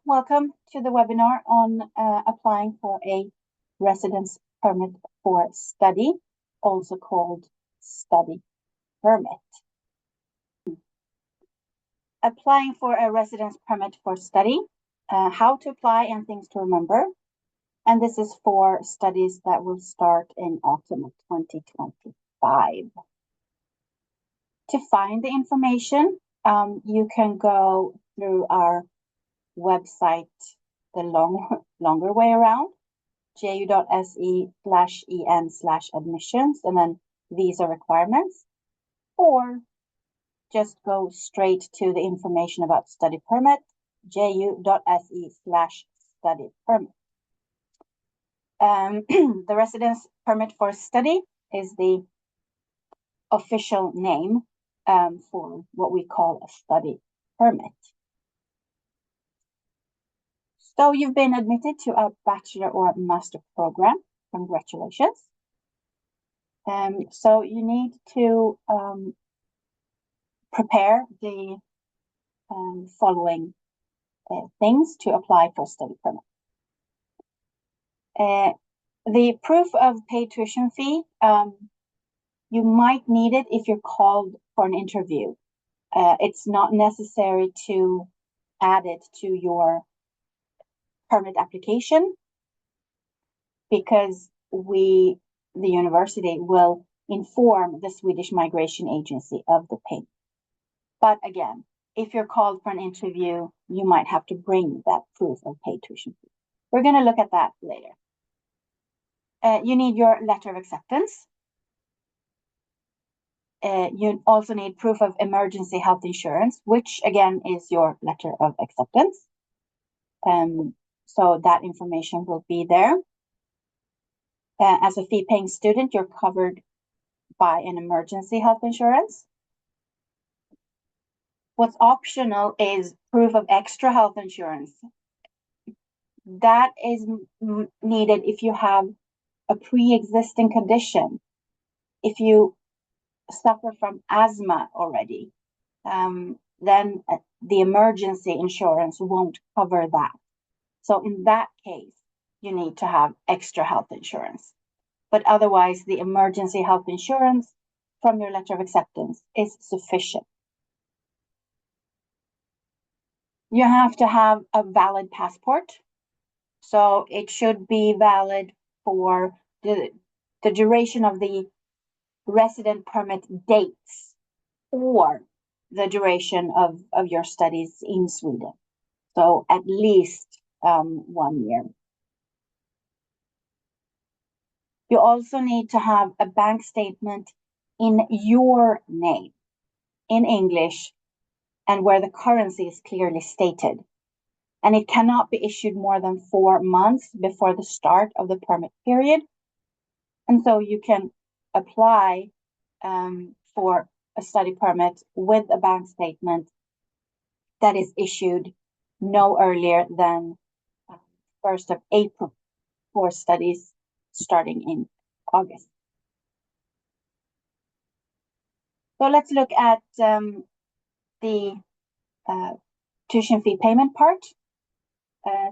Welcome to the webinar on applying for a residence permit for study, also called study permit. Applying for a residence permit for study, how to apply and things to remember. And this is for studies that will start in autumn of 2025. To find the information, you can go through our website the longer way around, ju.se/en/admissions, and then visa requirements, or just go straight to the information about study permit, ju.se/study permit. The residence permit for study is the official name for what we call a study permit. So you've been admitted to a bachelor or master program. Congratulations. So you need to prepare the following things to apply for study permit. The proof of paid tuition fee, you might need it if you're called for an interview. It's not necessary to add it to your permit application because the university will inform the Swedish Migration Agency of the payment. But again, if you're called for an interview, you might have to bring that proof of paid tuition fee. We're going to look at that later. You need your letter of acceptance. You also need proof of emergency health insurance, which again is your letter of acceptance. So that information will be there. As a fee-paying student, you're covered by an emergency health insurance. What's optional is proof of extra health insurance. That is needed if you have a pre-existing condition. If you suffer from asthma already, then the emergency insurance won't cover that. So in that case, you need to have extra health insurance. But otherwise, the emergency health insurance from your letter of acceptance is sufficient. You have to have a valid passport. So it should be valid for the duration of the resident permit dates or the duration of your studies in Sweden. So at least 1 year. You also need to have a bank statement in your name, in English, and where the currency is clearly stated. And it cannot be issued more than 4 months before the start of the permit period. And so you can apply for a study permit with a bank statement that is issued no earlier than 1st of April for studies starting in August. So let's look at the tuition fee payment part.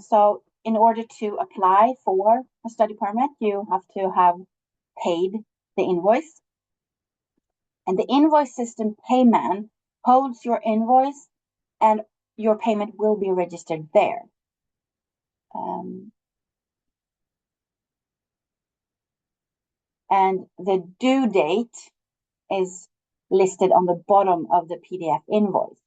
So in order to apply for a study permit, you have to have paid the invoice. And the invoice system Payman holds your invoice and your payment will be registered there. And the due date is listed on the bottom of the PDF invoice.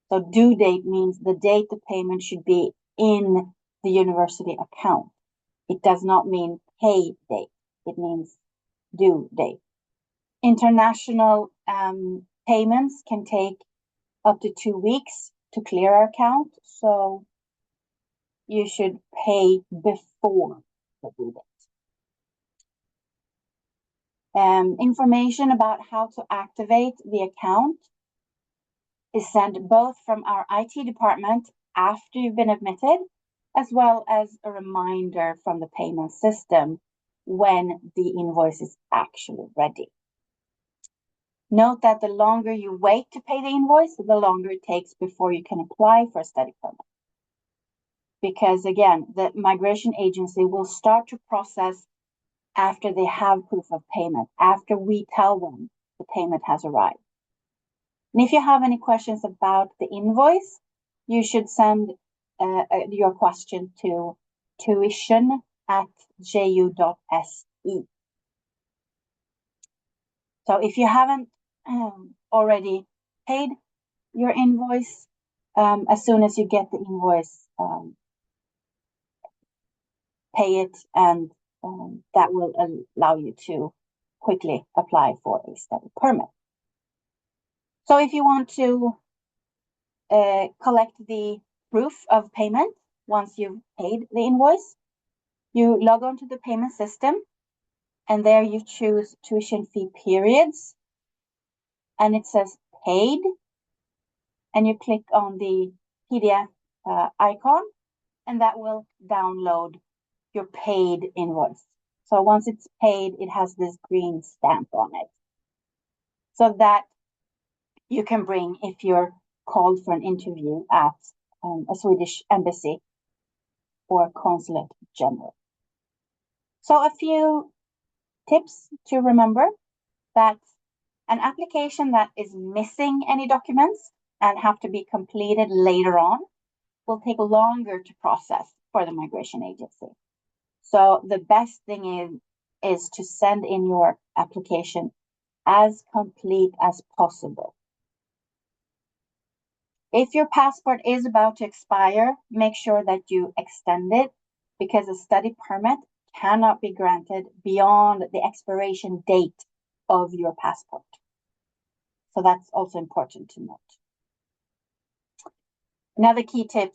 So due date means the date the payment should be in the university account. It does not mean pay date. It means due date. International payments can take up to 2 weeks to clear our account. So you should pay before the due date. Information about how to activate the account is sent both from our IT department after you've been admitted, as well as a reminder from the payment system when the invoice is actually ready. Note that the longer you wait to pay the invoice, the longer it takes before you can apply for a study permit. because again, the migration agency will start to process after they have proof of payment, after we tell them the payment has arrived. And if you have any questions about the invoice, you should send your question to tuition@ju.se. So if you haven't already paid your invoice, as soon as you get the invoice, pay it, and that will allow you to quickly apply for a study permit. So if you want to collect the proof of payment once you've paid the invoice, you log on to the payment system, and there you choose tuition fee periods, and it says paid, and you click on the PDF icon, and that will download your paid invoice. So once it's paid, it has this green stamp on it, so that you can bring if you're called for an interview at a Swedish embassy or consulate general. So a few tips to remember: that an application that is missing any documents and have to be completed later on will take longer to process for the migration agency. So the best thing is to send in your application as complete as possible. If your passport is about to expire, make sure that you extend it, because a study permit cannot be granted beyond the expiration date of your passport. So that's also important to note. Another key tip: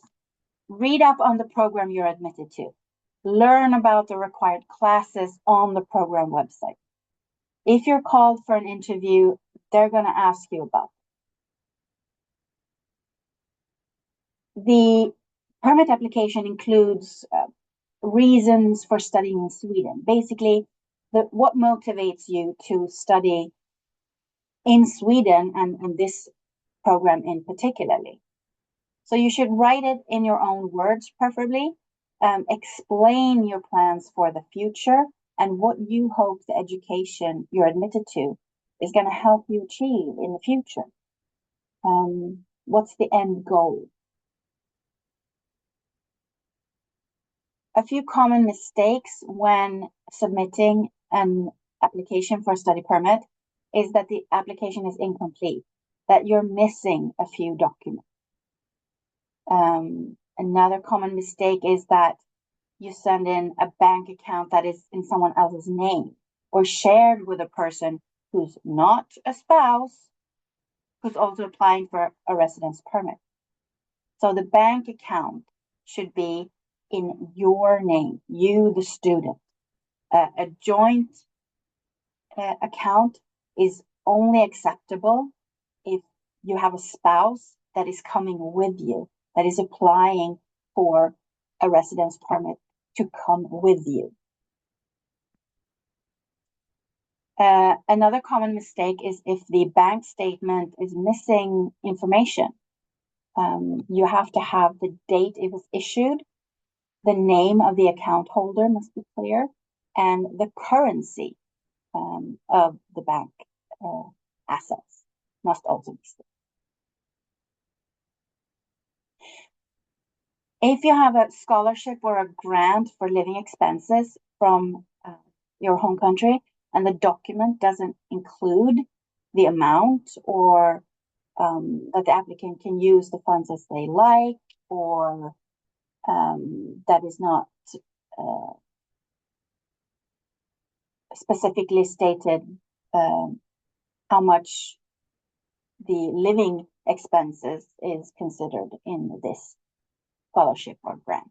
read up on the program you're admitted to. Learn about the required classes on the program website. If you're called for an interview, they're going to ask you about it. The permit application includes reasons for studying in Sweden. Basically, what motivates you to study in Sweden and this program in particularly. So you should write it in your own words, preferably. Explain your plans for the future and what you hope the education you're admitted to is going to help you achieve in the future. What's the end goal? A few common mistakes when submitting an application for a study permit is that the application is incomplete, that you're missing a few documents. Another common mistake is that you send in a bank account that is in someone else's name or shared with a person who's not a spouse, who's also applying for a residence permit. So the bank account should be in your name, you, the student. A joint account is only acceptable if you have a spouse that is coming with you, that is applying for a residence permit to come with you. Another common mistake is if the bank statement is missing information. You have to have the date it was issued, the name of the account holder must be clear, and the currency of the bank assets must also be clear. If you have a scholarship or a grant for living expenses from your home country and the document doesn't include the amount, or that the applicant can use the funds as they like, or that is not specifically stated how much the living expenses is considered in this scholarship or grant.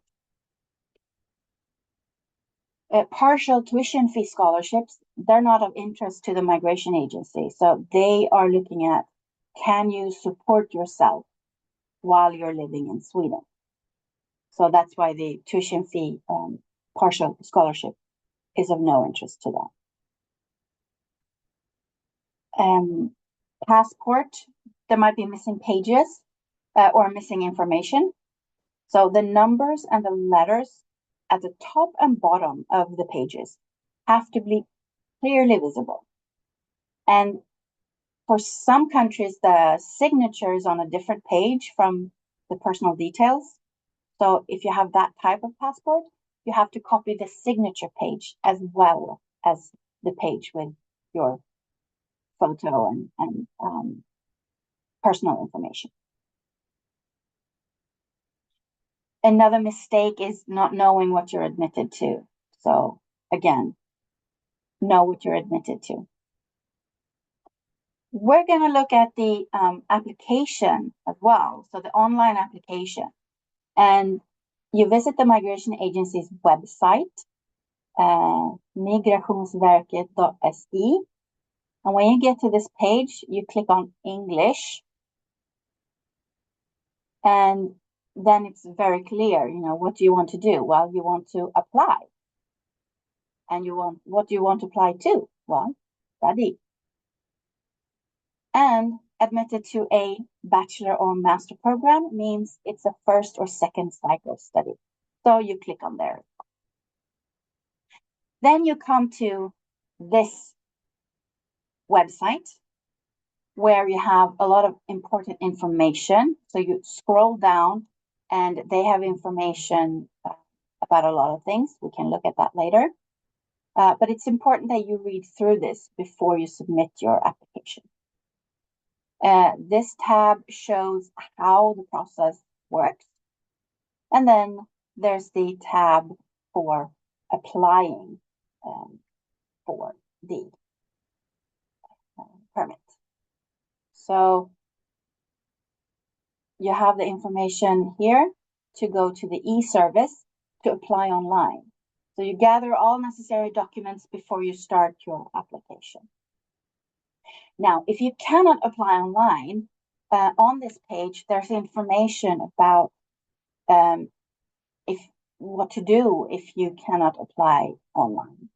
Partial tuition fee scholarships, they're not of interest to the migration agency. So they are looking at, can you support yourself while you're living in Sweden? So that's why the tuition fee partial scholarship is of no interest to them. Passport, there might be missing pages or missing information. So the numbers and the letters at the top and bottom of the pages have to be clearly visible. And for some countries, the signature is on a different page from the personal details. So if you have that type of passport, you have to copy the signature page as well as the page with your photo and personal information. Another mistake is not knowing what you're admitted to. So again, know what you're admitted to. We're going to look at the application as well, so the online application. And you visit the migration agency's website, migrationsverket.se. And when you get to this page, you click on English. And then it's very clear, what do you want to do? Well, you want to apply. And what do you want to apply to? Well, study. And admitted to a bachelor or master program means it's a first or second cycle study. So you click on there. Then you come to this website where you have a lot of important information. So you scroll down and they have information about a lot of things. We can look at that later. But it's important that you read through this before you submit your application. This tab shows how the process works. And then there's the tab for applying for the permit. So you have the information here to go to the e-service to apply online. So you gather all necessary documents before you start your application. Now, if you cannot apply online, on this page, there's information about what to do if you cannot apply online.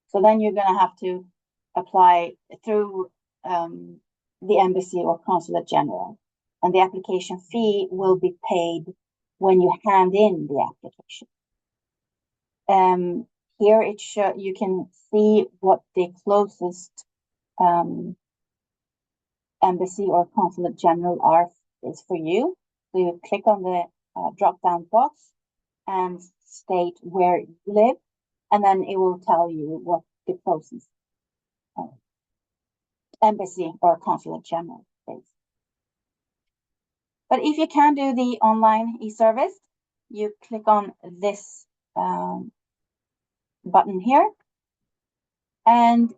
So then you're going to have to apply through the embassy or consulate general, and the application fee will be paid when you hand in the application. Here you can see what the closest embassy or consulate general is for you. So you click on the drop-down box and state where you live, and then it will tell you what the closest embassy or consulate general is. But if you can do the online e-service, you click on this button here, and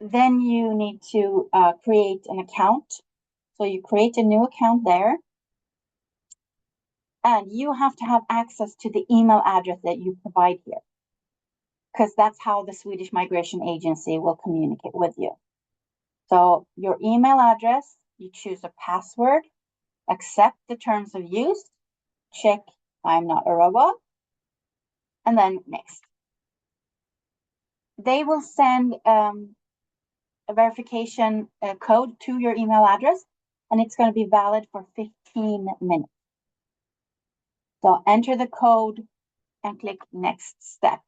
then you need to create an account. So you create a new account there, and you have to have access to the email address that you provide here, because that's how the Swedish Migration Agency will communicate with you. So your email address, you choose a password, accept the terms of use, check I'm not a robot, and then next. They will send a verification code to your email address, and it's going to be valid for 15 minutes. So enter the code and click next step.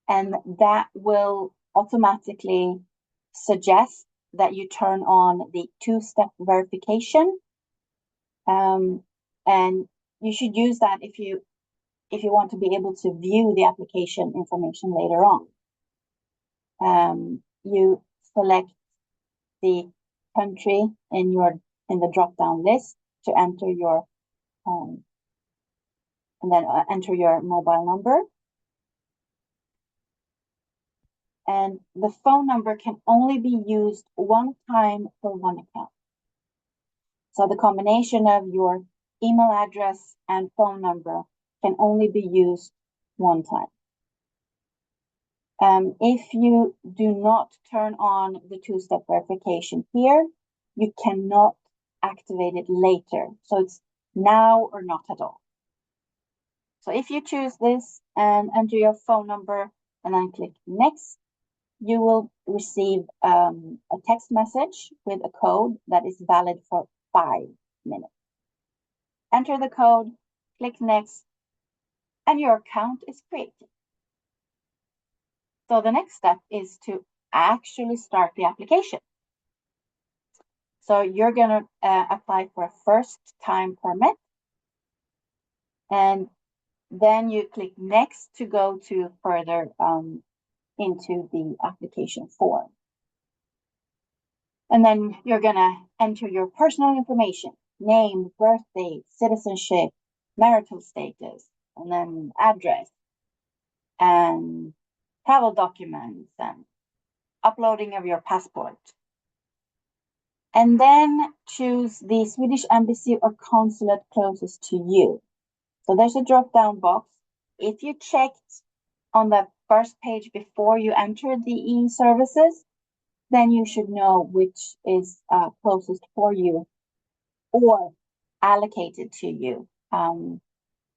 And that will automatically suggest that you turn on the two-step verification. And you should use that if you want to be able to view the application information later on. You select the country in the drop-down list to enter your and then enter your mobile number. And the phone number can only be used one time for one account. So the combination of your email address and phone number can only be used one time. If you do not turn on the two-step verification here, you cannot activate it later. So it's now or not at all. So if you choose this and enter your phone number and then click next, you will receive a text message with a code that is valid for 5 minutes. Enter the code, click next, and your account is created. So the next step is to actually start the application. So you're going to apply for a first-time permit, and then you click next to go to further into the application form. And then you're going to enter your personal information, name, birthday, citizenship, marital status, and then address, and travel documents, and uploading of your passport. And then choose the Swedish embassy or consulate closest to you. So there's a drop-down box. If you checked on the first page before you entered the e-services, then you should know which is closest for you or allocated to you.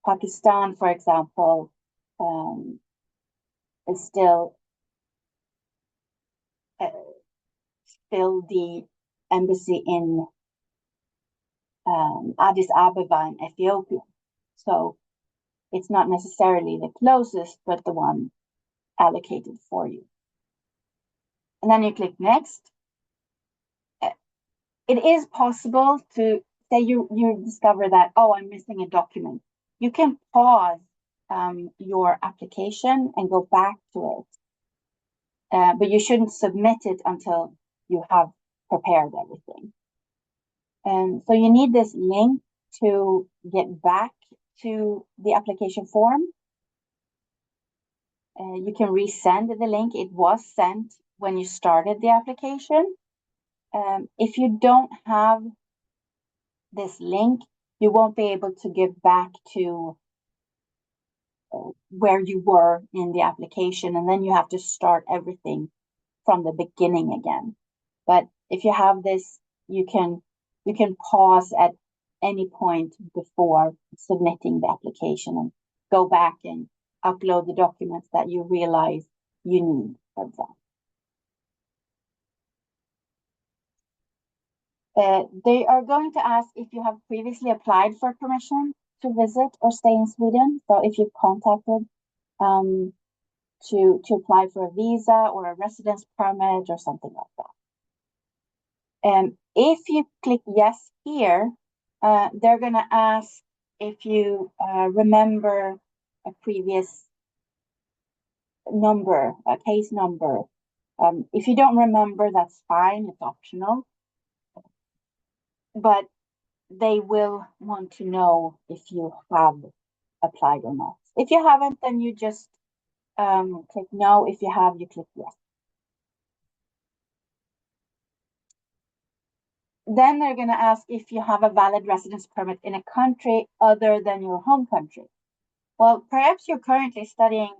Pakistan, for example, is still the embassy in Addis Ababa in Ethiopia. So it's not necessarily the closest, but the one allocated for you. And then you click next. It is possible to say you discover that, oh, I'm missing a document. You can pause your application and go back to it. But you shouldn't submit it until you have prepared everything. And so you need this link to get back to the application form. You can resend the link. It was sent when you started the application. If you don't have this link, you won't be able to get back to where you were in the application, and then you have to start everything from the beginning again. But if you have this, you can pause at any point before submitting the application and go back and upload the documents that you realize you need, for example. They are going to ask if you have previously applied for permission to visit or stay in Sweden. So if you've contacted to apply for a visa or a residence permit or something like that. If you click yes here, they're going to ask if you remember a previous number, a case number. If you don't remember, that's fine, it's optional. But they will want to know if you have applied or not. If you haven't, then you just click no. If you have, you click yes. Then they're going to ask if you have a valid residence permit in a country other than your home country. Well, perhaps you're currently studying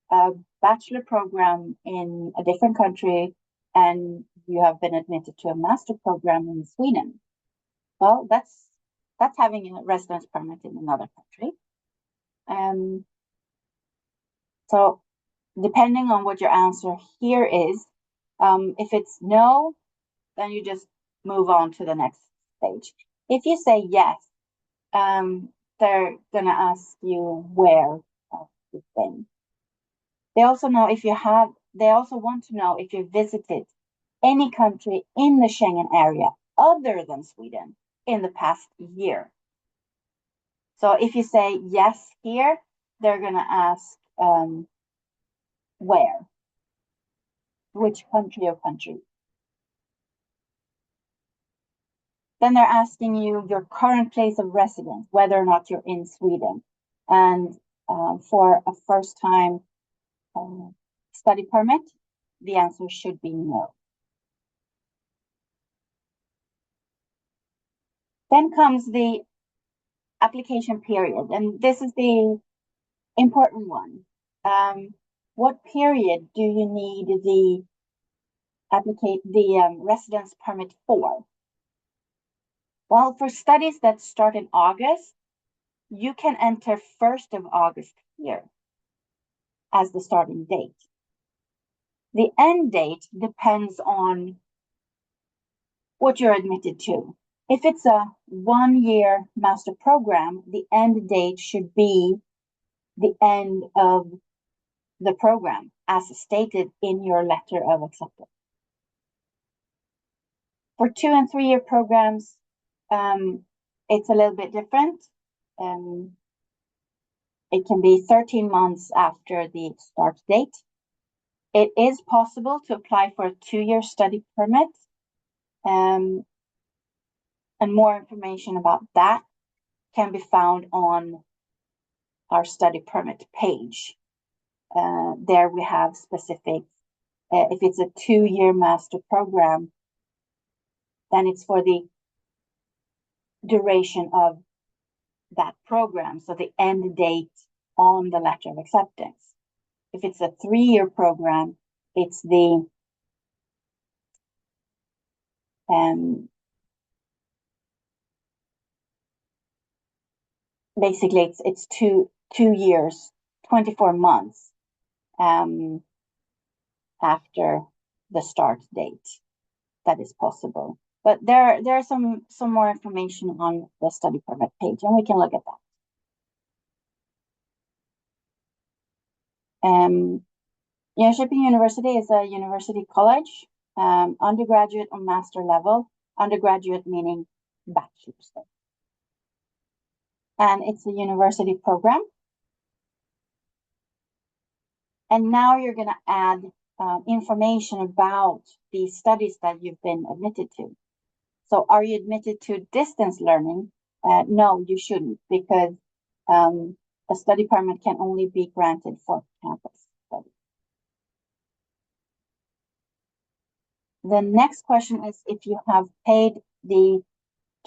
a bachelor program in a different country and you have been admitted to a master program in Sweden. Well, that's having a residence permit in another country. So depending on what your answer here is, if it's no, then you just move on to the next stage. If you say yes, they're going to ask you where you've been. They also want to know if you visited any country in the Schengen area other than Sweden in the past year. So if you say yes here, they're going to ask where, which country or countries. Then they're asking you your current place of residence, whether or not you're in Sweden. And for a first-time study permit, the answer should be no. Then comes the application period, and this is the important one. What period do you need the residence permit for? Well, for studies that start in August, you can enter 1st of August here as the starting date. The end date depends on what you're admitted to. If it's a 1-year master program, the end date should be the end of the program as stated in your letter of acceptance. For 2 and 3 year programs, it's a little bit different. It can be 13 months after the start date. It is possible to apply for a 2-year study permit. And more information about that can be found on our study permit page. There we have specifics. If it's a 2-year master program, then it's for the duration of that program, so the end date on the letter of acceptance. If it's a 3-year program, it's the basically it's two years, 24 months after the start date that is possible. But there's some more information on the study permit page, and we can look at that. Jönköping University is a university college, undergraduate or master level. Undergraduate meaning bachelor's. And it's a university program. And now you're going to add information about the studies that you've been admitted to. So are you admitted to distance learning? No, you shouldn't, because a study permit can only be granted for campus study. The next question is if you have paid the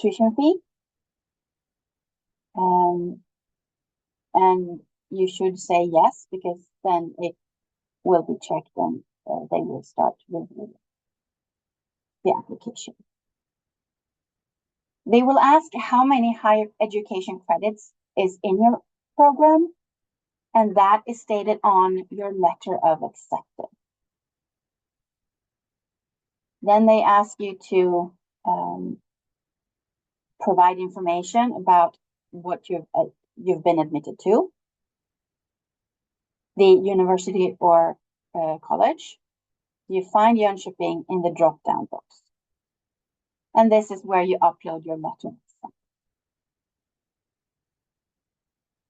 tuition fee. And you should say yes, because then it will be checked and they will start reviewing the application. They will ask how many higher education credits is in your program, and that is stated on your letter of acceptance. Then they ask you to provide information about what you've been admitted to, the university or college. You find Jönköping in the drop-down box. And this is where you upload your letter.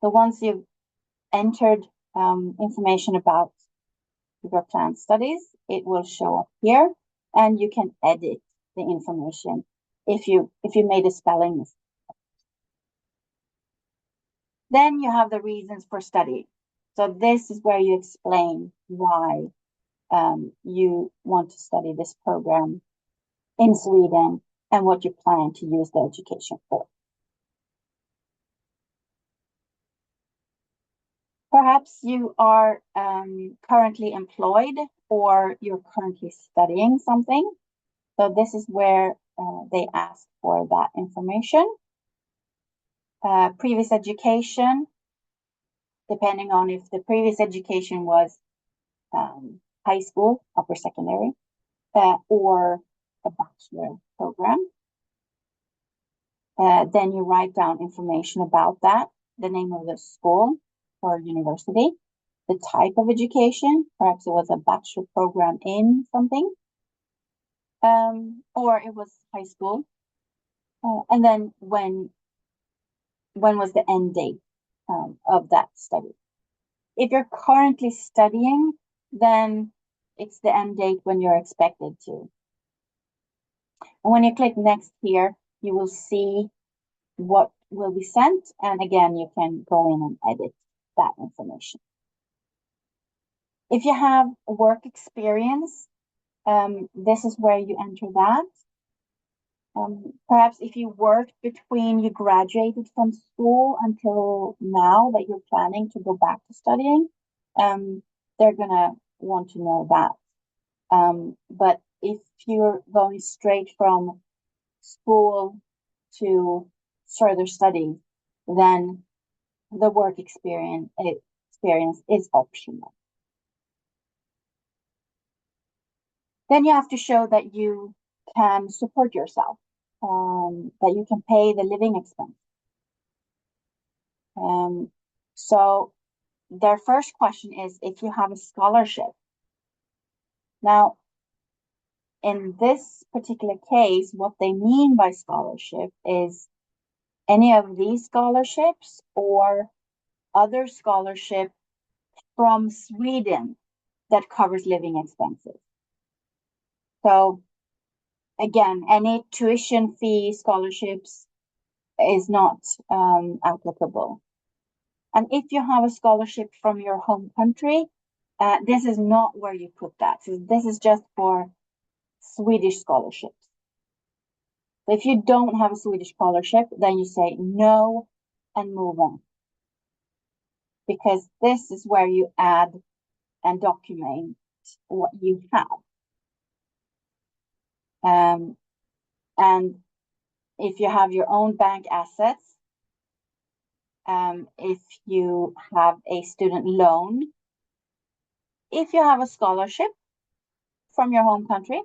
So once you've entered information about your planned studies, it will show up here, and you can edit the information if you made a spelling mistake. Then you have the reasons for study. So this is where you explain why you want to study this program in Sweden and what you plan to use the education for. Perhaps you are currently employed, or you're currently studying something. So this is where they ask for that information. Previous education, depending on if the previous education was high school, upper secondary, or a bachelor program. Then you write down information about that, the name of the school or university, the type of education, perhaps it was a bachelor program in something, or it was high school, and then when was the end date of that study. If you're currently studying, then it's the end date when you're expected to. And when you click next here, you will see what will be sent, and again, you can go in and edit that information. If you have work experience, this is where you enter that. Perhaps if you worked between you graduated from school until now that you're planning to go back to studying, they're gonna want to know that. But if you're going straight from school to further study, then the work experience is optional. Then you have to show that you can support yourself, that you can pay the living expense. So their first question is if you have a scholarship. Now, in this particular case, what they mean by scholarship is any of these scholarships or other scholarship from Sweden that covers living expenses. So again, any tuition fee scholarships is not applicable. And if you have a scholarship from your home country, this is not where you put that. So this is just for Swedish scholarships. If you don't have a Swedish scholarship, then you say no and move on. Because this is where you add and document what you have. And if you have your own bank assets, if you have a student loan, if you have a scholarship from your home country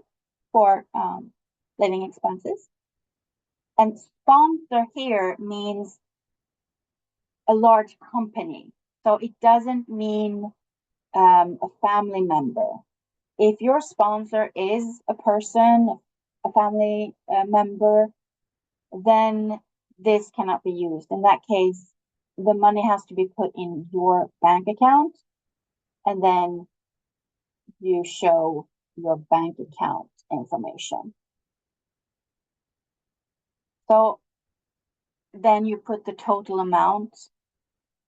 for living expenses. And sponsor here means a large company. So it doesn't mean a family member. If your sponsor is a person, a family member, then this cannot be used. In that case, the money has to be put in your bank account, and then you show your bank account information. So then you put the total amount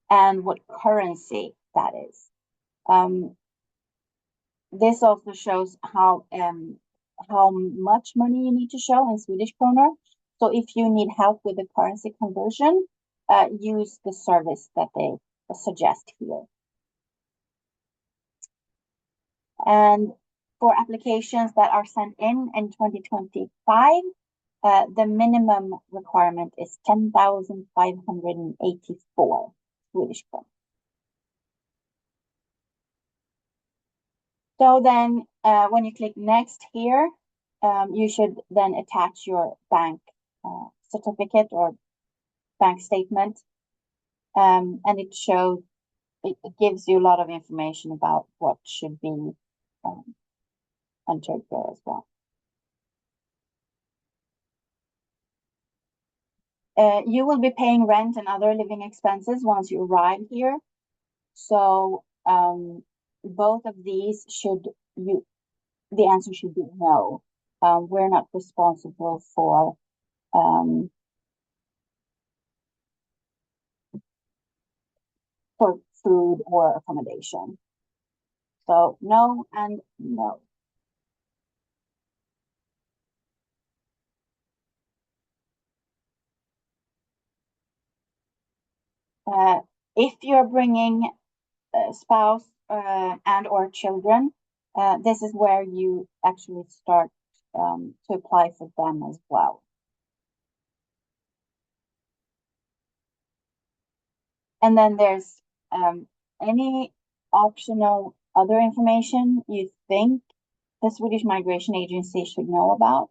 and what currency that is. This also shows how much money you need to show in Swedish kroner. So if you need help with the currency conversion, use the service that they suggest here. And for applications that are sent in 2025, the minimum requirement is 10,584 Swedish kronor. So then when you click next here, you should then attach your bank certificate or bank statement. And it gives you a lot of information about what should be entered there as well. You will be paying rent and other living expenses once you arrive here. So both of these the answer should be no. We're not responsible for food or accommodation. So no and no. If you're bringing a spouse and or children, this is where you actually start to apply for them as well. And then there's any optional other information you think the Swedish Migration Agency should know about.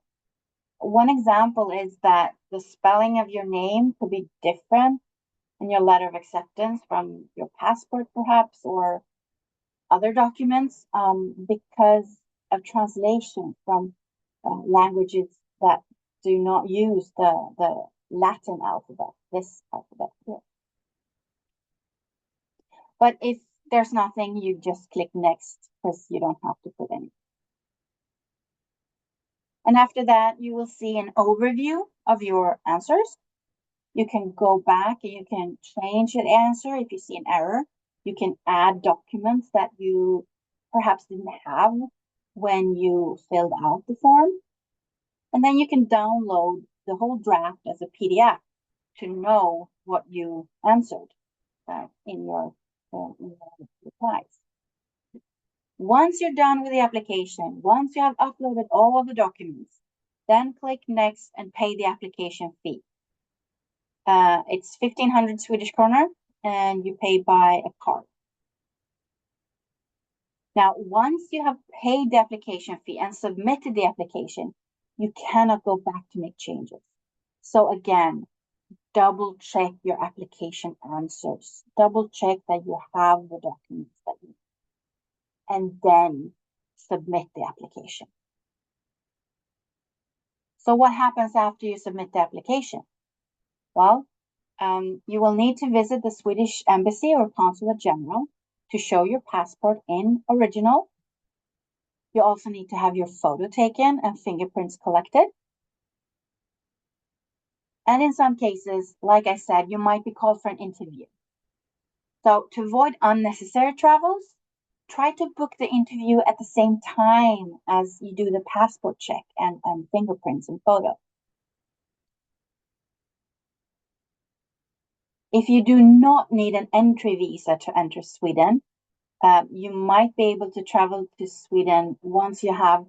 One example is that the spelling of your name could be different in your letter of acceptance from your passport, perhaps, or other documents because of translation from languages that do not use the Latin alphabet, this alphabet here. But if there's nothing, you just click next because you don't have to put any. And after that, you will see an overview of your answers. You can go back and you can change the answer if you see an error. You can add documents that you perhaps didn't have when you filled out the form. And then you can download the whole draft as a PDF to know what you answered in your replies. Once you're done with the application, once you have uploaded all of the documents, then click next and pay the application fee. It's 1,500 Swedish kronor and you pay by a card. Now, once you have paid the application fee and submitted the application, you cannot go back to make changes. So again, double check your application answers. Double check that you have the documents that you need, and then submit the application. So what happens after you submit the application? Well, you will need to visit the Swedish Embassy or Consulate General to show your passport in original. You also need to have your photo taken and fingerprints collected. And in some cases, like I said, you might be called for an interview. So to avoid unnecessary travels, try to book the interview at the same time as you do the passport check and fingerprints and photo. If you do not need an entry visa to enter Sweden, you might be able to travel to Sweden once you have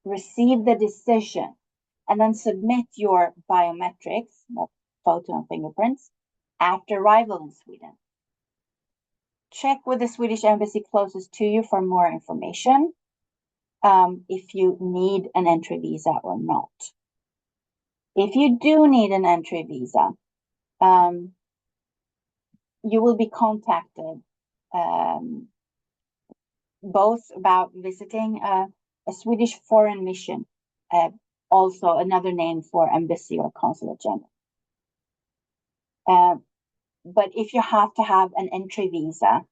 received the decision and then submit your biometrics, photo and fingerprints, after arrival in Sweden. Check with the Swedish Embassy closest to you for more information if you need an entry visa or not. If you do need an entry visa, you will be contacted both about visiting a Swedish foreign mission, also another name for embassy or consulate general. But if you have to have an entry visa,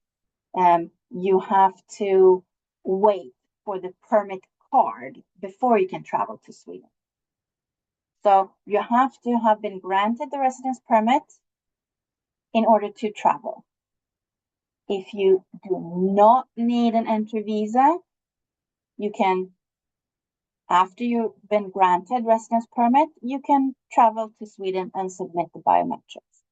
you have to wait for the permit card before you can travel to Sweden. So you have to have been granted the residence permit in order to travel. If you do not need an entry visa, you can, after you've been granted residence permit, you can travel to Sweden and submit the biometrics.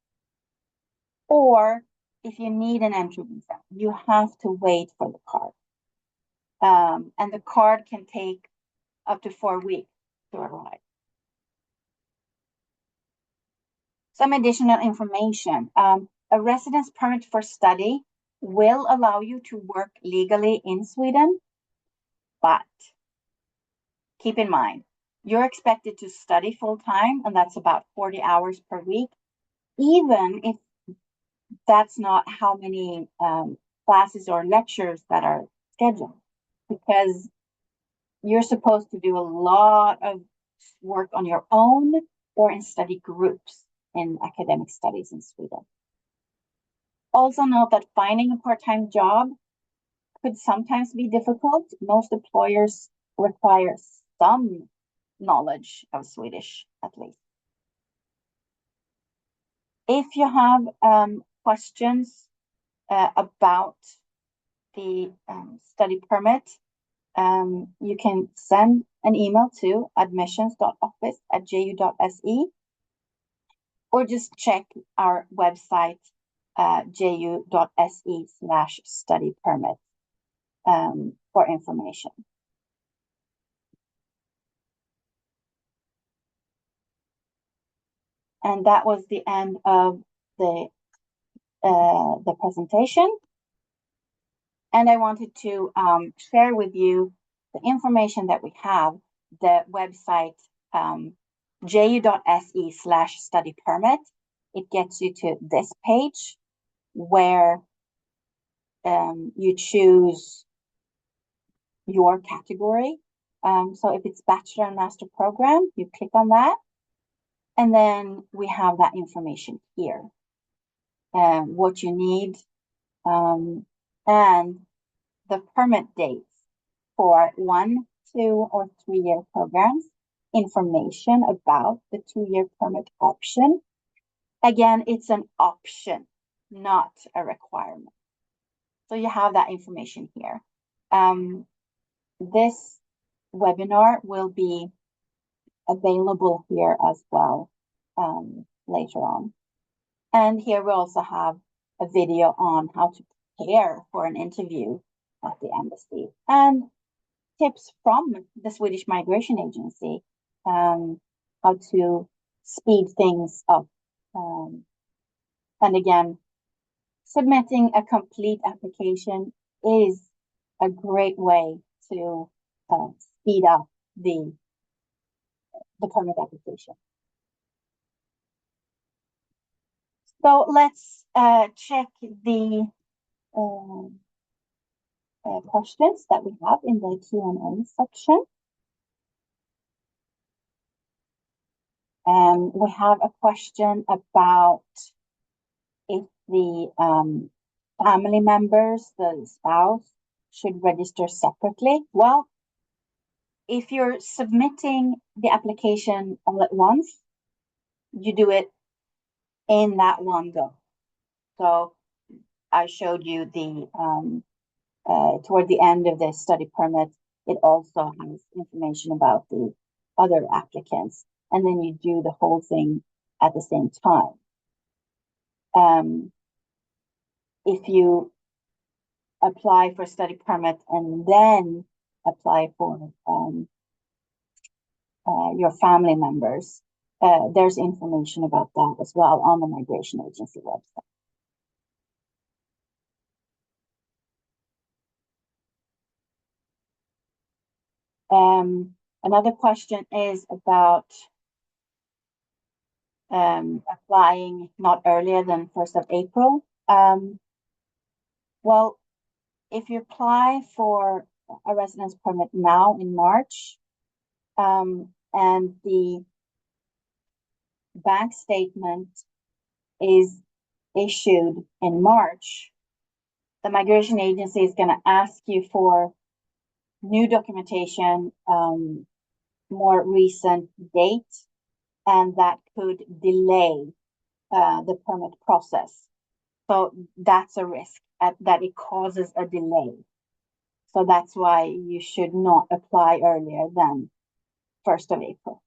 Or if you need an entry visa, you have to wait for the card. And the card can take up to 4 weeks to arrive. Some additional information. A residence permit for study will allow you to work legally in Sweden, but keep in mind, you're expected to study full-time, and that's about 40 hours per week, even if that's not how many classes or lectures that are scheduled, because you're supposed to do a lot of work on your own or in study groups in academic studies in Sweden. Also note that finding a part-time job could sometimes be difficult. Most employers require some knowledge of Swedish, at least. If you have questions about the study permit, you can send an email to admissions.office@ju.se or just check our website, ju.se/study permit, for information. And that was the end of the presentation. And I wanted to share with you the information that we have, the website ju.se/study permit. It gets you to this page where you choose your category. So if it's bachelor and master program, you click on that. And then we have that information here, what you need, and the permit dates for 1, 2, or 3-year programs, information about the 2-year permit option. Again, it's an option, not a requirement. So you have that information here. This webinar will be available here as well later on. And here we also have a video on how to prepare for an interview at the embassy and tips from the Swedish Migration Agency, how to speed things up. And again, submitting a complete application is a great way to speed up the permit application. So let's check the questions that we have in the Q&A section. We have a question about if the family members, the spouse, should register separately. Well, if you're submitting the application all at once, you do it in that one go. So I showed you the toward the end of the study permit, it also has information about the other applicants, and then you do the whole thing at the same time. If you apply for study permit and then apply for your family members, there's information about that as well on the migration agency website. Another question is about applying not earlier than 1st of April. Well, if you apply for a residence permit now in March, and the bank statement is issued in March, the migration agency is going to ask you for new documentation, more recent date, and that could delay the permit process. So that's a risk that it causes a delay. So that's why you should not apply earlier than 1st of April.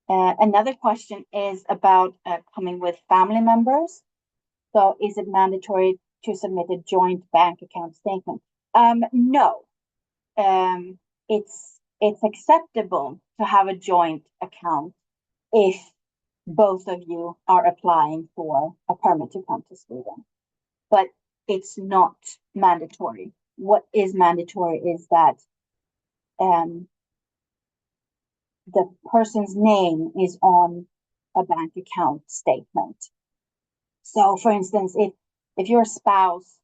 Another question is about coming with family members. So is it mandatory to submit a joint bank account statement? No. It's acceptable to have a joint account if both of you are applying for a permit to come to Sweden, but it's not mandatory. What is mandatory is that the person's name is on a bank account statement. So, for instance, if your spouse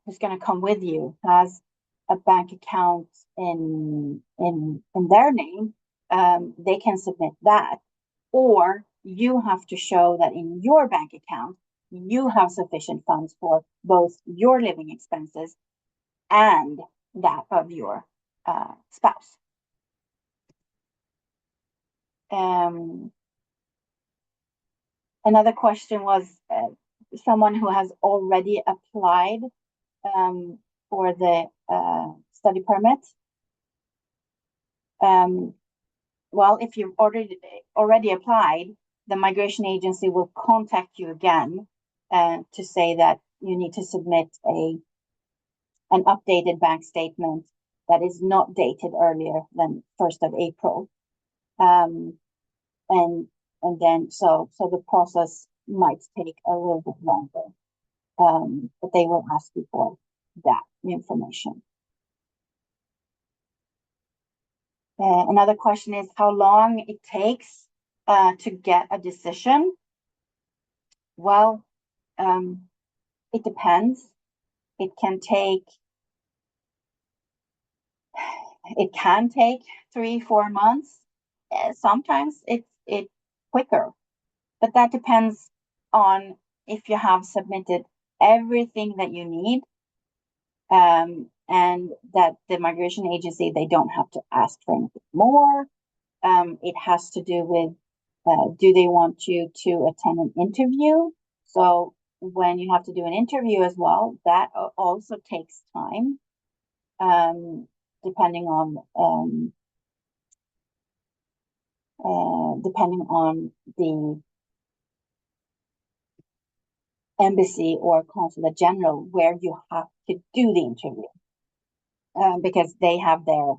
who's going to come with you has a bank account in their name, they can submit that. Or you have to show that in your bank account you have sufficient funds for both your living expenses and that of your spouse. Another question was someone who has already applied for the study permit. Well, if you've already applied, the migration agency will contact you again to say that you need to submit an updated bank statement that is not dated earlier than 1st of April. And then so the process might take a little bit longer, but they will ask you for that information. Another question is how long it takes to get a decision. Well, it depends. It can take 3-4 months. Sometimes it's quicker, but that depends on if you have submitted everything that you need, and that the migration agency, they don't have to ask for anything more. It has to do with do they want you to attend an interview? So when you have to do an interview as well, that also takes time, depending on the embassy or consulate general where you have to do the interview, because they have their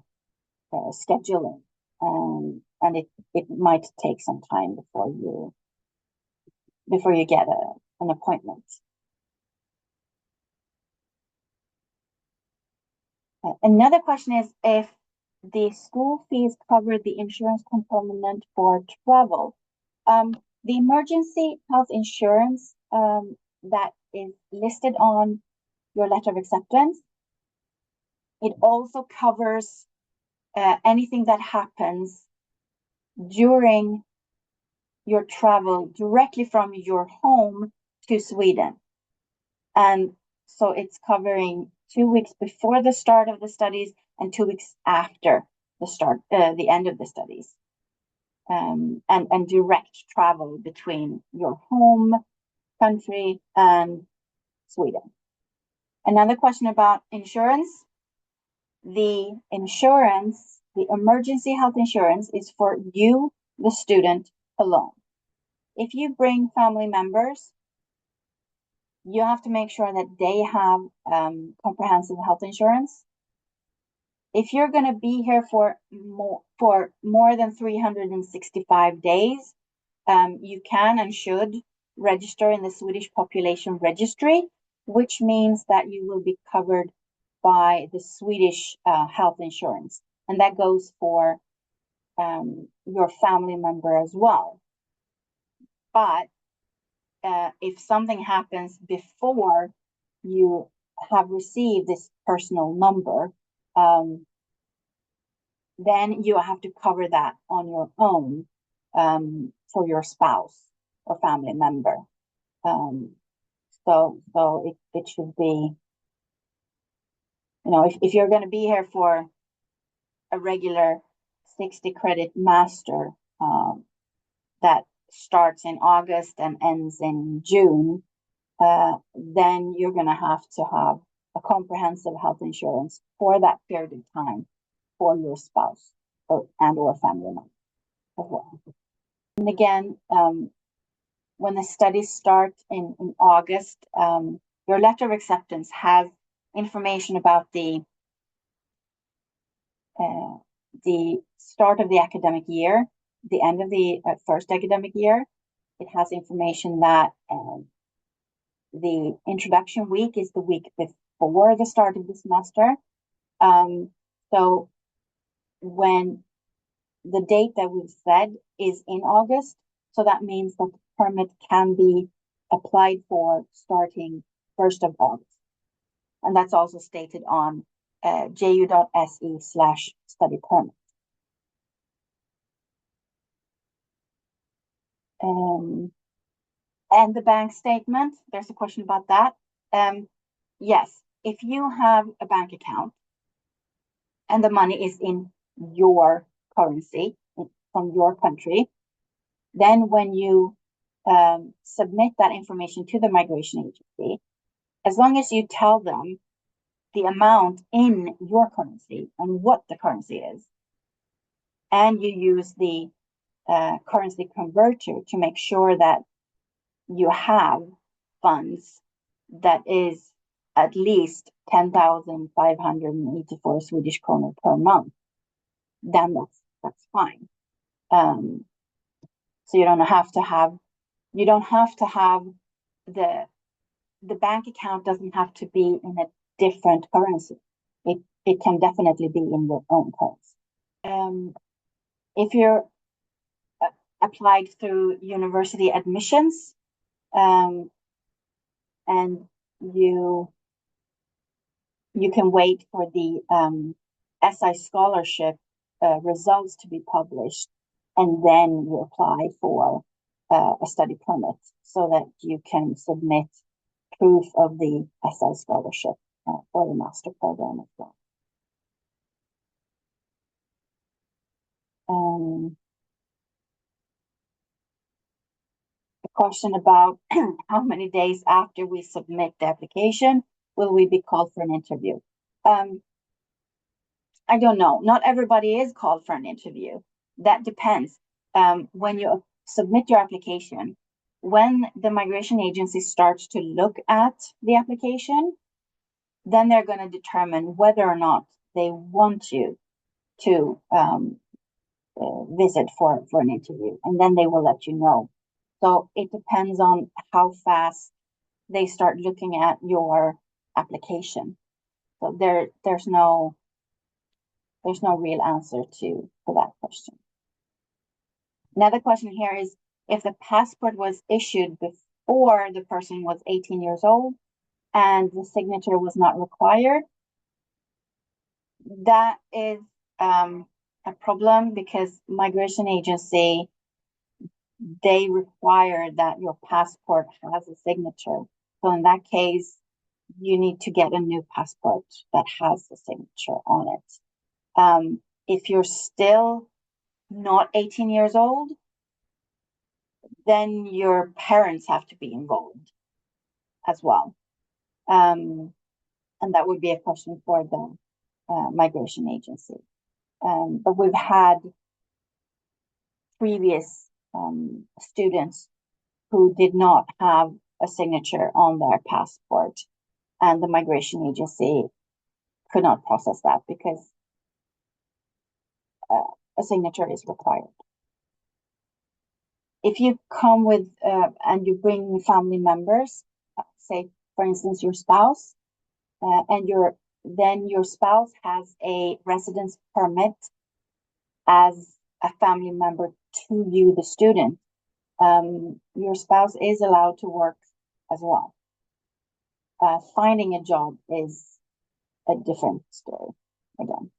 scheduling, and it might take some time before you get an appointment. Another question is if the school fees cover the insurance component for travel. The emergency health insurance that is listed on your letter of acceptance, it also covers anything that happens during your travel directly from your home to Sweden. And so it's covering 2 weeks before the start of the studies and 2 weeks after the end of the studies. And direct travel between your home country and Sweden. Another question about insurance. The emergency health insurance is for you, the student, alone. If you bring family members, you have to make sure that they have comprehensive health insurance. If you're going to be here for more than 365 days, you can and should register in the Swedish Population Registry, which means that you will be covered by the Swedish health insurance. And that goes for your family member as well. But if something happens before you have received this personal number, then you have to cover that on your own for your spouse or family member. So it should be, if you're going to be here for a regular 60 credit master that starts in August and ends in June, then you're going to have a comprehensive health insurance for that period of time for your spouse or family member as well. And again, when the studies start in August, your letter of acceptance has information about the start of the academic year, the end of the first academic year. It has information that the introduction week is the week before the start of the semester. So when the date that we've said is in August, so that means that the permit can be applied for starting 1st of August. And that's also stated on ju.se/study permit. And the bank statement, there's a question about that. Yes, if you have a bank account and the money is in your currency from your country, then when you submit that information to the migration agency, as long as you tell them the amount in your currency and what the currency is, and you use the currency converter to make sure that you have funds that is at least 10,584 Swedish kronor per month, then that's fine. So you don't have to have the bank account doesn't have to be in a different currency. It can definitely be in your own currency. If you're applied through university admissions, and you can wait for the SI scholarship results to be published, and then you apply for a study permit so that you can submit proof of the SI scholarship for the master program as well. A question about how many days after we submit the application will we be called for an interview? I don't know. Not everybody is called for an interview. That depends. When you submit your application, when the migration agency starts to look at the application, then they're going to determine whether or not they want you to visit for an interview, and then they will let you know. So it depends on how fast they start looking at your application. So there's no There's no real answer to that question. Another question here is, if the passport was issued before the person was 18 years old and the signature was not required, that is a problem, because migration agency, they require that your passport has a signature. So in that case, you need to get a new passport that has the signature on it. If you're still not 18 years old, then your parents have to be involved as well. And that would be a question for the migration agency. But we've had previous students who did not have a signature on their passport, and the migration agency could not process that because a signature is required. If you come with and you bring family members, say for instance your spouse, and then your spouse has a residence permit as a family member to you, the student, your spouse is allowed to work as well. Finding a job is a different story again.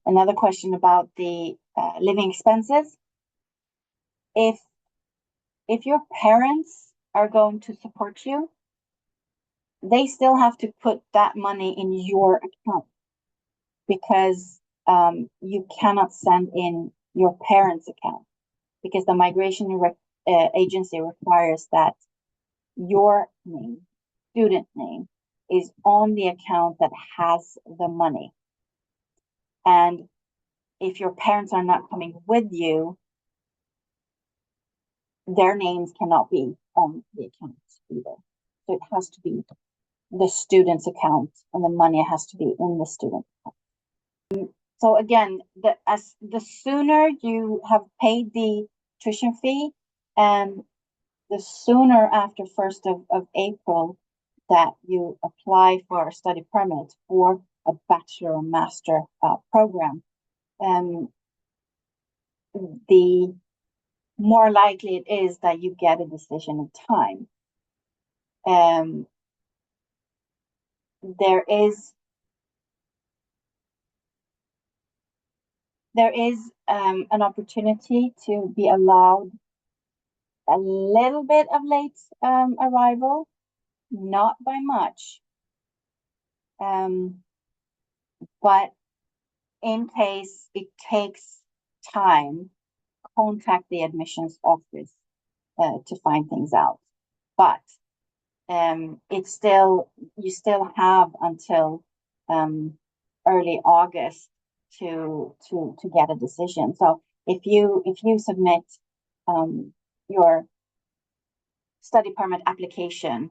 Another question about the living expenses. If your parents are going to support you, they still have to put that money in your account, because you cannot send in your parents' account, because the migration agency requires that your name, student name, is on the account that has the money. And if your parents are not coming with you, their names cannot be on the account either. So it has to be the student's account, and the money has to be in the student account. So again, the sooner you have paid the tuition fee, and the sooner after 1st of April that you apply for a study permit for a bachelor or master program, the more likely it is that you get a decision in time. There is an opportunity to be allowed a little bit of late arrival, not by much, but in case it takes time, contact the admissions office to find things out. But you still have until early August to get a decision. So if you submit your study permit application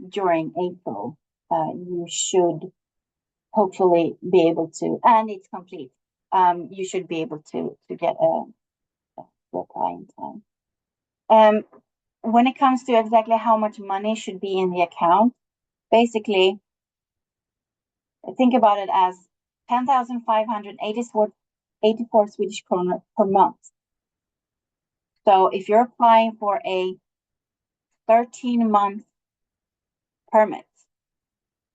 during April, you should hopefully be able to, and it's complete, you should be able to get a reply in time. When it comes to exactly how much money should be in the account, basically, think about it as 10,584 Swedish kronor per month. So if you're applying for a 13-month permit,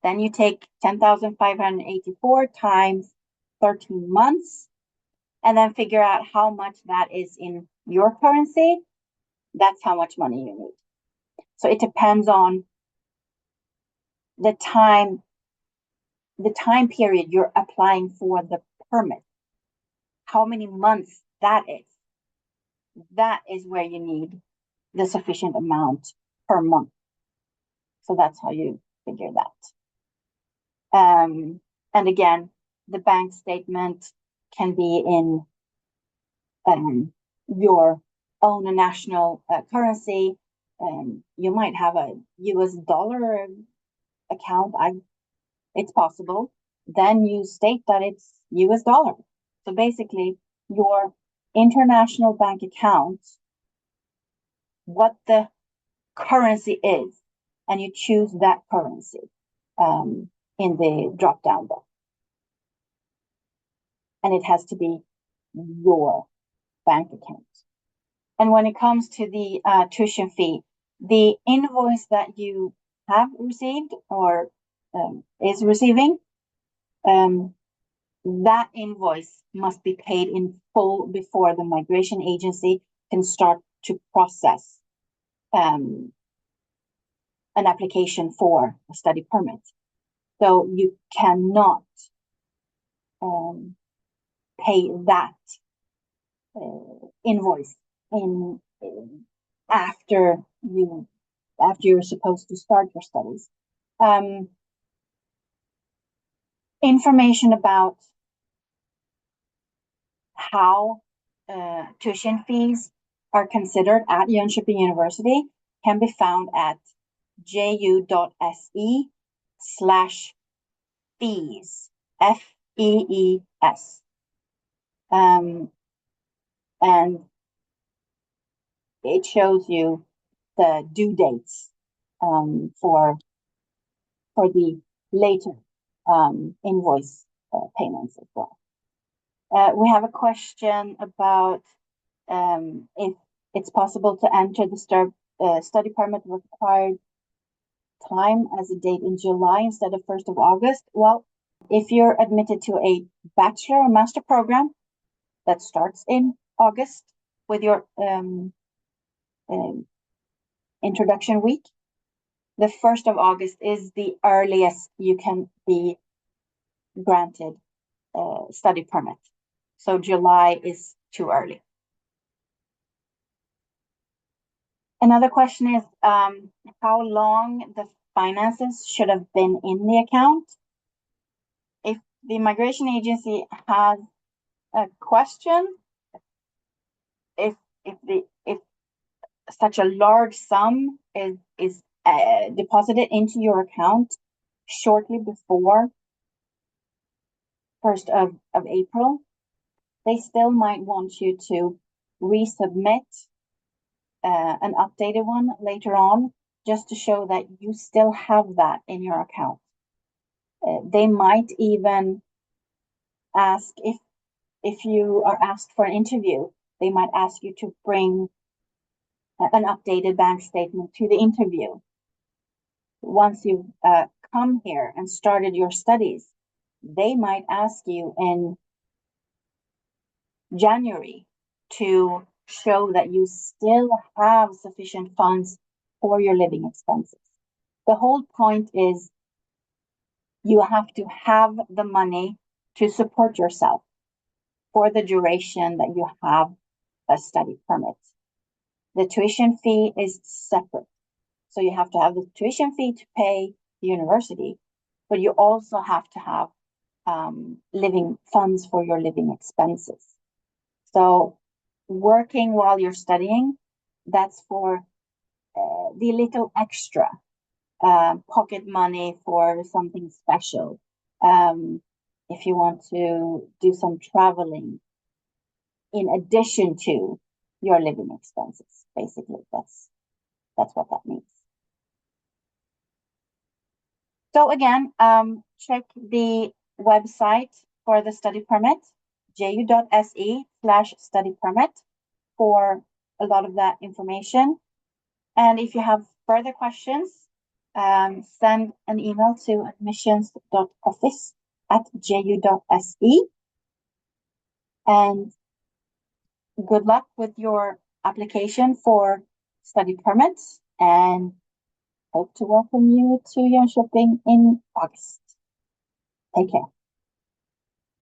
then you take 10,584 times 13 months, and then figure out how much that is in your currency. That's how much money you need. So it depends on the time period you're applying for the permit, how many months that is. That is where you need the sufficient amount per month. So that's how you figure that. And again, the bank statement can be in your own national currency. You might have a US dollar account. It's possible. Then you state that it's US dollar. So basically, your international bank account, what the currency is, and you choose that currency. in the drop-down box. And it has to be your bank account. And when it comes to the tuition fee, the invoice that you have received or is receiving, that invoice must be paid in full before the migration agency can start to process an application for a study permit. So you cannot pay that invoice after you're supposed to start your studies. Information about how tuition fees are considered at Jönköping University can be found at ju.se/fees, FEES. And it shows you the due dates for the later invoice payments as well. We have a question about if it's possible to enter the study permit required time as a date in July instead of 1st of August. Well, if you're admitted to a bachelor or master program that starts in August with your introduction week, the 1st of August is the earliest you can be granted study permit. So July is too early. Another question is how long the finances should have been in the account. If the migration agency has a question, if such a large sum is deposited into your account shortly before 1st of April, they still might want you to resubmit an updated one later on, just to show that you still have that in your account. They might even ask, if you are asked for an interview, they might ask you to bring an updated bank statement to the interview. Once you've come here and started your studies, they might ask you in January to show that you still have sufficient funds for your living expenses. The whole point is you have to have the money to support yourself for the duration that you have a study permit. The tuition fee is separate. So you have to have the tuition fee to pay the university, but you also have to have living funds for your living expenses. So working while you're studying, that's for the little extra pocket money for something special. If you want to do some traveling in addition to your living expenses, basically, that's what that means. So again, check the website for the study permit, ju.se/study permit, for a lot of that information. And if you have further questions, send an email to admissions.office@ju.se. And good luck with your application for study permits, and hope to welcome you to Jönköping in August. Take care.